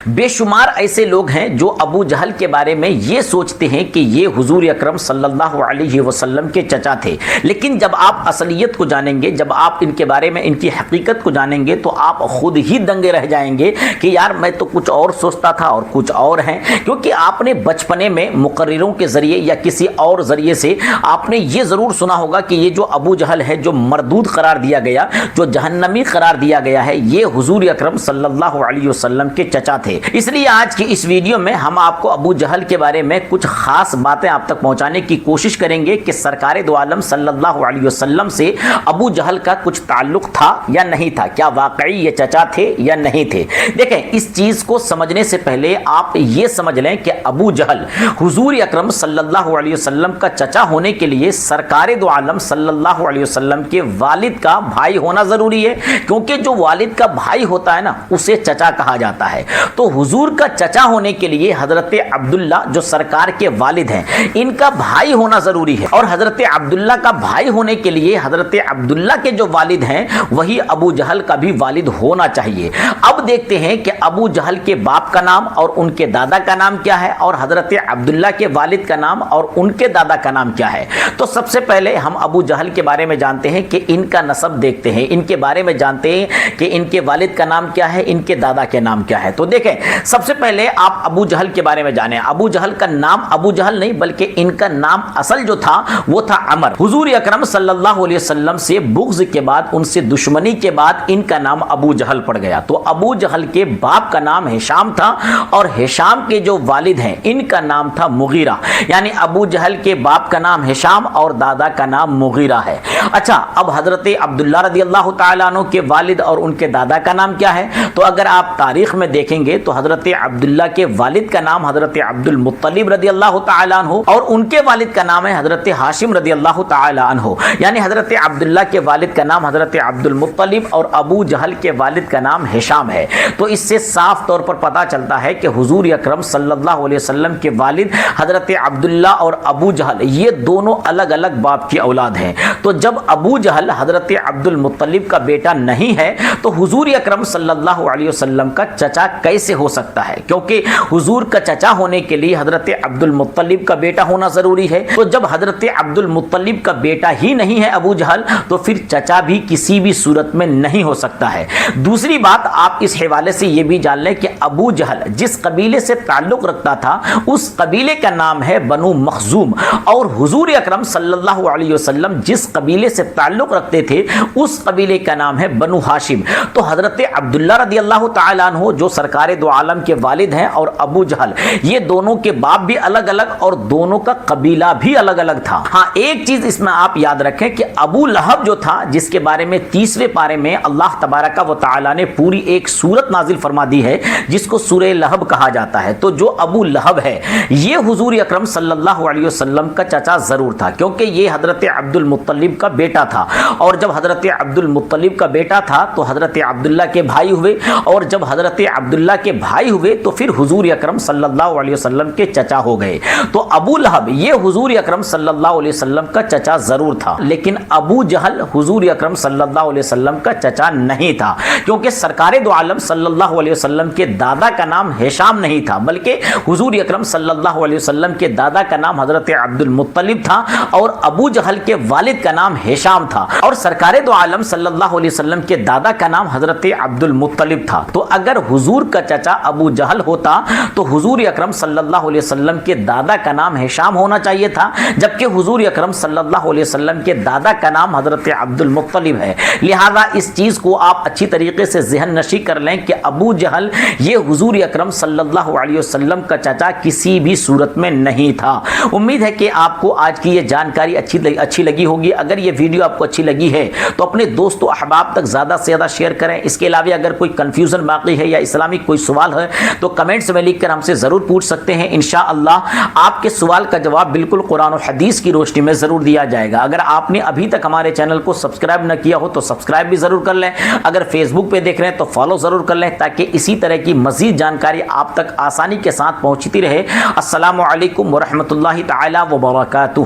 बेशुमार ऐसे लोग हैं जो अबू जहल के बारे में ये सोचते हैं कि ये हुजूर अकरम सल्लल्लाहु अलैहि वसल्लम के चचा थे, लेकिन जब आप असलियत को जानेंगे, जब आप इनके बारे में इनकी हकीकत को जानेंगे तो आप खुद ही दंगे रह जाएंगे कि यार मैं तो कुछ और सोचता था और कुछ और हैं। क्योंकि आपने बचपने में मुकर्रिरों के ज़रिए या किसी और ज़रिए से आपने ये ज़रूर सुना होगा कि ये जो अबू जहल है, जो मरदूद करार दिया गया, जो जहन्नमी करार दिया गया है, ये हुजूर अकरम सल्लल्लाहु अलैहि वसल्लम के चचा थे। इसलिए आज की इस वीडियो में हम आपको अबू जहल के बारे में कुछ खास बातें आप तक पहुंचाने की कोशिश करेंगे कि सरकार दो आलम सल्लल्लाहु अलैहि वसल्लम से अबू जहल का कुछ ताल्लुक था या नहीं था, क्या वाकई ये चचा थे या नहीं थे। देखें, इस चीज को समझने से पहले आप ये समझ लें कि अबू जहल हुजूर अकरम सल्लल्लाहु अलैहि वसल्लम का चचा होने के लिए सरकार दो आलम सल्लल्लाहु अलैहि वसल्लम के वालिद का भाई होना जरूरी है, क्योंकि जो वालिद का भाई होता है ना, उसे चचा कहा जाता है। तो हुजूर का चचा होने के लिए हजरत अब्दुल्ला जो सरकार के वालिद हैं, इनका भाई होना जरूरी है, और हजरत अब्दुल्ला का भाई होने के लिए हजरत अब्दुल्ला के जो वालिद हैं वही अबू जहल का भी वालिद होना चाहिए। अब देखते हैं कि अबू जहल के बाप का नाम और उनके दादा का नाम क्या है, और हजरत अब्दुल्ला के वालिद का नाम और उनके दादा का नाम क्या है। तो सबसे पहले हम अबू जहल के बारे में जानते हैं कि इनका नसब देखते हैं, इनके बारे में जानते हैं कि इनके वालिद का नाम क्या है, इनके दादा के नाम क्या है। तो देखें, सबसे पहले आप अबू जहल के बारे में जानें। अबू जहल का नाम अबू जहल नहीं बल्कि इनका नाम असल जो था वो था अमर। हुजूर अकरम सल्लल्लाहु अलैहि वसल्लम से बुग़्ज़ के बाद, उनसे दुश्मनी के बाद इनका नाम अबू जहल पड़ गया। तो अबू जहल के बाप का नाम हिशाम था और हिशाम के जो वालिद हैं इनका नाम था मुगीरा। यानी अबू जहल के बाप का नाम हिशाम और दादा का नाम मुगीरा है। अच्छा, अब हजरत अब्दुल्ला रज़ियल्लाहु ताला अन्हु के वालिद और उनके दादा का नाम क्या है। तो अगर आप तारीख में देखेंगे तो हजरत अब्दुल्ला के वालिद का नाम हजरत अब्दुल मुत्तलिब रज़ियल्लाहु ताला अन्हु और उनके वालिद का नाम है हजरत हाशिम रज़ियल्लाहु ताला अन्हु। यानी हजरत अब्दुल्ला के वालिद का नाम हजरत अब्दुल मुत्तलिब और अबू जहल के वालिद का नाम हिशाम है। तो इससे साफ तौर पर पता चलता है कि हुजूर अकरम सल्लल्लाहु अलैहि वसल्लम के वालिद हजरत अब्दुल्ला और अबू जहल ये दोनों अलग अलग बाप की औलाद हैं। तो जब अबू जहल हजरत अब्दुल मुत्तलिब का बेटा नहीं है तो हुजूर अकरम सल्लल्लाहु अलैहि वसल्लम का चचा कैसे हो सकता है, क्योंकि हुजूर का चचा होने के लिए हजरत अब्दुल मुत्तलिब का बेटा होना जरूरी है। तो जब हजरत अब्दुल मुत्तलिब का बेटा ही नहीं है अबू जहल, तो फिर चचा भी किसी भी सूरत में नहीं हो सकता है। दूसरी बात, आप इस हवाले से यह भी जान लें कि अबू जहल जिस कबीले से ताल्लुक रखता था उस कबीले का नाम है बनु मखजूम, और हुजूर अकरम सल्लल्लाहु अलैहि वसल्लम जिस कबीले से ताल्लुक रखते थे उस कबीले का नाम है बनु हाशिम। तो हजरत अब्दुल्ला रज़ियल्लाहु ताला अन्हु जो सरकार दो आलम के वालिद हैं और अबू जहल, ये दोनों के बाप भी अलग अलग और दोनों का कबीला भी अलग अलग था। हाँ, एक चीज इसमें आप याद रखें कि अबू लहब जो था, जिसके बारे में 30वें पारे में अल्लाह तबारक व तआला ने पूरी एक सूरत नाजिल फरमा दी है जिसको सूरह लहब कहा जाता है। तो जो अबू लहब है ये हुजूर अकरम सल्लल्लाहु अलैहि वसल्लम का चचा जरूर था, क्योंकि ये हजरत अब्दुल मुत्तलिब का बेटा था, और जब हजरत अब्दुल मुत्तलिब का बेटा था तो हजरत अब्दुल्ला के भाई हुए, और जब हजरत अब्दुल्ला के भाई हुए तो फिर हुजूर अकरम सल्लल्लाहु अलैहि वसल्लम के चचा हो गए। तो अबू लहब ये हुजूर अकरम सल्लल्लाहु अलैहि वसल्लम का चचा जरूर था, लेकिन अबू जहल हुजूर अकरम सल्लल्लाहु अलैहि वसल्लम का चचा नहीं था, क्योंकि सरकार दो आलम सल्लल्लाहु अलैहि वसल्लम के दादा का नाम हिशाम नहीं था, बल्कि हुजूर अकरम सल्लल्लाहु अलैहि वसल्लम के दादा का नाम हजरत अब्दुल मुत्तलिब था और अबू जहल के वालिद का नाम हिशाम था, और सरकार दो आलम सल्लल्लाहु अलैहि वसल्लम के दादा का नाम हजरत अब्दुल मुत्तलिब था। तो अगर हुजूर का चचा अबू जहल होता तो हुजूर अकरम सल्लल्लाहु अलैहि वसल्लम के दादा का नाम हिशाम होना चाहिए था, जबकि हुजूर अकरम सल्लल्लाहु अलैहि वसल्लम के दादा का नाम हजरत अब्दुल मुत्तलिब है। लिहाजा इस चीज को आप अच्छी तरीके से ज़हन नशी कर लें कि अबू जहल ये हुजूर अकरम सल्लल्लाहु अलैहि वसल्लम का चचा किसी भी सूरत में नहीं था। उम्मीद है कि आपको आज की ये जानकारी अच्छी लगी होगी। अगर ये वीडियो आपको अच्छी लगी है तो अपने दोस्तों अहबाब तक ज़्यादा से ज़्यादा शेयर करें। इसके अलावा अगर कोई कंफ्यूजन बाकी है या इस्लामिक कोई सवाल है तो कमेंट्स में लिखकर हमसे ज़रूर पूछ सकते हैं। इंशाअल्लाह आपके सवाल का जवाब बिल्कुल कुरान और हदीस की रोशनी में ज़रूर दिया जाएगा। अगर आपने अभी तक हमारे चैनल को सब्सक्राइब न किया हो तो सब्सक्राइब भी ज़रूर कर लें। अगर फेसबुक पे देख रहे हैं तो फॉलो ज़रूर कर लें, ताकि इसी तरह की मज़ीद जानकारी आप तक आसानी के साथ पहुँचती रहे। अस्सलामु अलैकुम व रहमतुल्लाहि तआला व बरकातुहू।